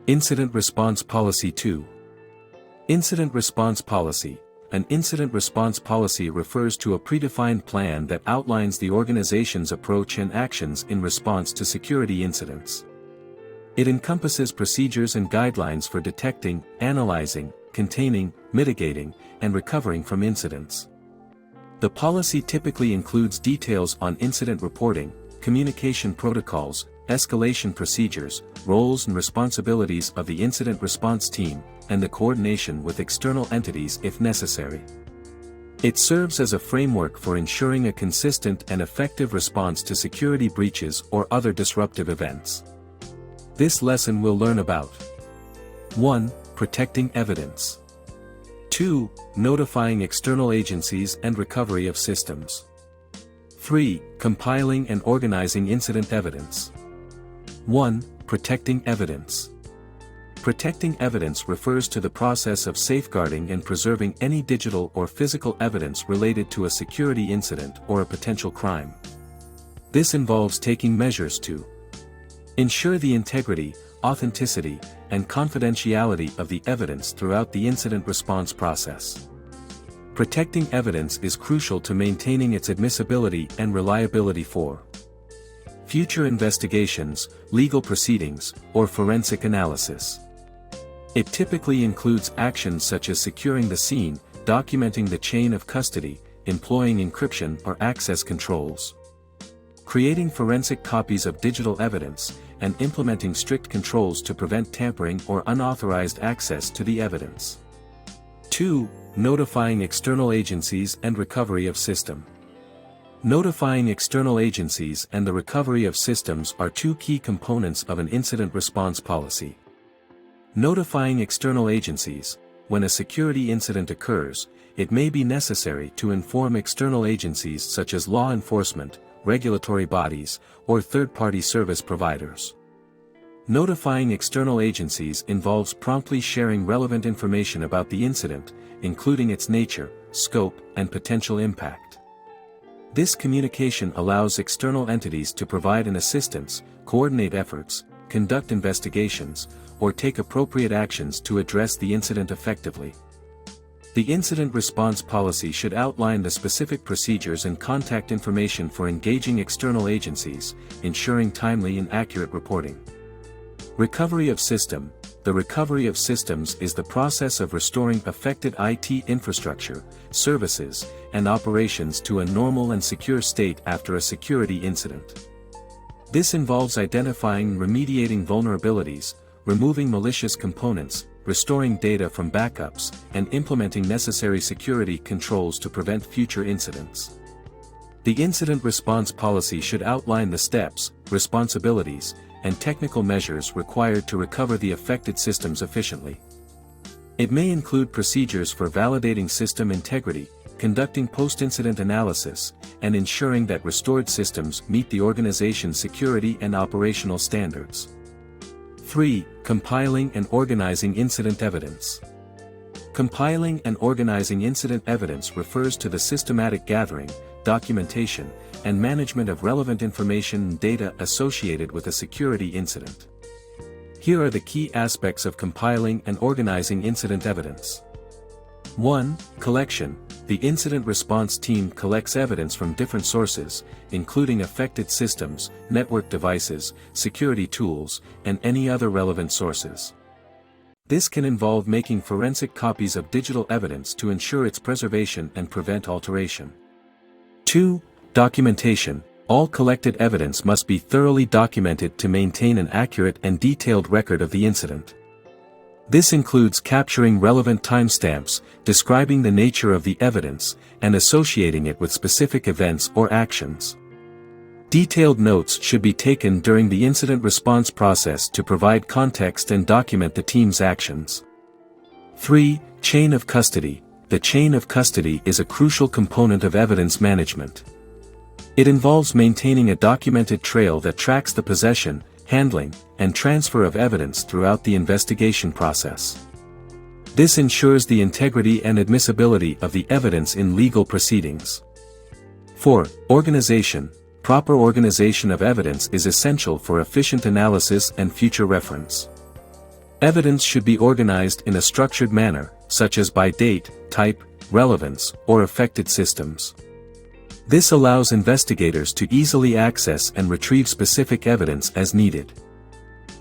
Incident Response Policy 2. Incident Response Policy. An incident response policy refers to a predefined plan that outlines the organization's approach and actions in response to security incidents. It encompasses procedures and guidelines for detecting, analyzing, containing, mitigating, and recovering from incidents. The policy typically includes details on incident reporting, communication protocols, escalation procedures, roles and responsibilities of the incident response team, and the coordination with external entities if necessary. It serves as a framework for ensuring a consistent and effective response to security breaches or other disruptive events. This lesson will learn about 1. Protecting evidence. 2. Notifying external agencies and recovery of systems. 3. Compiling and organizing incident evidence. 1. Protecting evidence. Protecting evidence refers to the process of safeguarding and preserving any digital or physical evidence related to a security incident or a potential crime. This involves taking measures to ensure the integrity, authenticity, and confidentiality of the evidence throughout the incident response process. Protecting evidence is crucial to maintaining its admissibility and reliability for future investigations, legal proceedings, or forensic analysis. It typically includes actions such as securing the scene, documenting the chain of custody, employing encryption or access controls, creating forensic copies of digital evidence, and implementing strict controls to prevent tampering or unauthorized access to the evidence. 2. Notifying external agencies and recovery of system. Notifying external agencies and the recovery of systems are two key components of an incident response policy. Notifying external agencies. When a security incident occurs, it may be necessary to inform external agencies such as law enforcement, regulatory bodies, or third-party service providers. Notifying external agencies involves promptly sharing relevant information about the incident, including its nature, scope, and potential impact. This communication allows external entities to provide an assistance, coordinate efforts, conduct investigations, or take appropriate actions to address the incident effectively. The incident response policy should outline the specific procedures and contact information for engaging external agencies, ensuring timely and accurate reporting. Recovery of system. The recovery of systems is the process of restoring affected IT infrastructure, services, and operations to a normal and secure state after a security incident. This involves identifying and remediating vulnerabilities, removing malicious components, restoring data from backups, and implementing necessary security controls to prevent future incidents. The incident response policy should outline the steps, responsibilities, and technical measures required to recover the affected systems efficiently. It may include procedures for validating system integrity, conducting post-incident analysis, and ensuring that restored systems meet the organization's security and operational standards. 3. Compiling and organizing incident evidence. Compiling and organizing incident evidence refers to the systematic gathering, documentation, and management of relevant information and data associated with a security incident. Here are the key aspects of compiling and organizing incident evidence. 1. Collection. The incident response team collects evidence from different sources, including affected systems, network devices, security tools, and any other relevant sources. This can involve making forensic copies of digital evidence to ensure its preservation and prevent alteration. 2. Documentation. All collected evidence must be thoroughly documented to maintain an accurate and detailed record of the incident. This includes capturing relevant timestamps, describing the nature of the evidence, and associating it with specific events or actions. Detailed notes should be taken during the incident response process to provide context and document the team's actions. 3. Chain of custody. The chain of custody is a crucial component of evidence management. It involves maintaining a documented trail that tracks the possession, handling, and transfer of evidence throughout the investigation process. This ensures the integrity and admissibility of the evidence in legal proceedings. 4. Organization. Proper organization of evidence is essential for efficient analysis and future reference. Evidence should be organized in a structured manner, such as by date, type, relevance, or affected systems. This allows investigators to easily access and retrieve specific evidence as needed.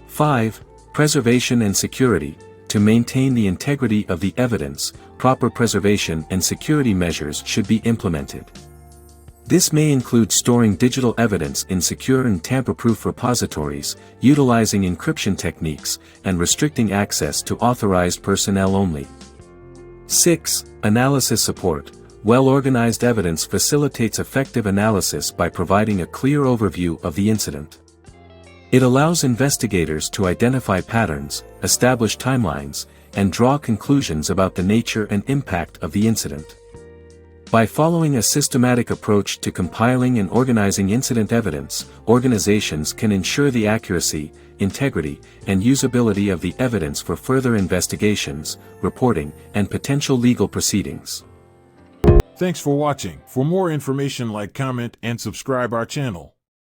5. Preservation and security. To maintain the integrity of the evidence, proper preservation and security measures should be implemented. This may include storing digital evidence in secure and tamper-proof repositories, utilizing encryption techniques, and restricting access to authorized personnel only. 6. Analysis support. Well-organized evidence facilitates effective analysis by providing a clear overview of the incident. It allows investigators to identify patterns, establish timelines, and draw conclusions about the nature and impact of the incident. By following a systematic approach to compiling and organizing incident evidence, organizations can ensure the accuracy, integrity, and usability of the evidence for further investigations, reporting, and potential legal proceedings. Thanks for watching. For more information, like, comment, and subscribe our channel.